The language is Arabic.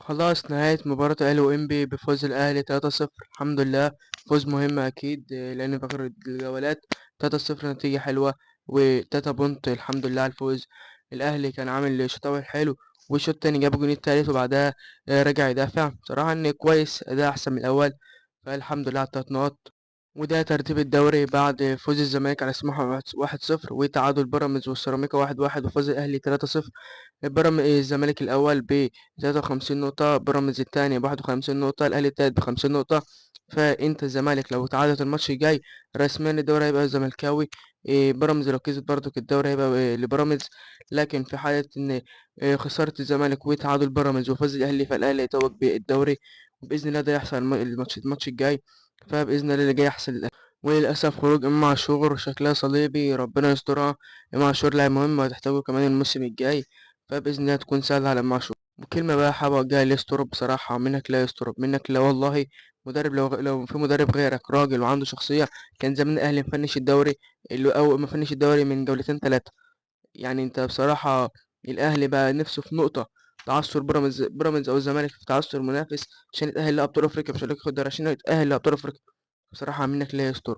خلاص نهاية مباراة الأهلي وإنبي بفوز الأهلي 3-0. الحمد لله. فوز مهم أكيد، لأن في آخر الجولات 3-0 نتيجة حلوة، وتلاتة بونت الحمد لله على الفوز. الأهلي كان عامل شوط أول حلو، والشوط التاني جاب الجون التالت، وبعدها رجع يدافع بصراحة إن كويس، أداء أحسن من الأول. فالحمد لله على التلات نقط. وده ترتيب الدوري بعد فوز الزمالك على سموحة 1-0، وتعادل بيراميدز والسيراميكا 1-1، وفوز الأهلي 3-0. الزمالك الأول ب53 نقطة، بيراميدز التاني ب51 نقطة، الأهلي التالت ب50 نقطة. فأنت الزمالك لو تعادلت الماتش الجاي رسميا الدوري هيبقى زملكاوي. بيراميدز لو كسب برضك الدوري هيبقى لبيراميدز. لكن في حالة إن خسارة الزمالك وتعادل بيراميدز وفوز الأهلي، فالأهلي هيتوج بالدوري. وبإذن الله ده يحصل الماتش الجاي. فبإذن الله اللي جاي يحصل. وللأسف خروج إمام عاشور شكلها صليبي، ربنا يسترها. إمام عاشور لاعب مهم وهتحتاجه كمان الموسم الجاي، فبإذن الله تكون سهلة على إمام عاشور. وكلمة بقى حابب أوجهها ليستروب بصراحة، منك لا يستروب، منك لا والله. مدرب، لو في مدرب غيرك راجل وعنده شخصية كان زمان الأهلي مفنش الدوري، اللي أو مفنش الدوري من جولتين تلاتة. يعني أنت بصراحة الأهلي بقى نفسه في نقطة تعثر بيراميدز أو الزمالك في تعثر منافس عشان يتأهل لأبطال أفريقيا، مش هيقولك ياخد دوري عشان يتأهل لأبطال أفريقيا. بصراحة منك لا يستر.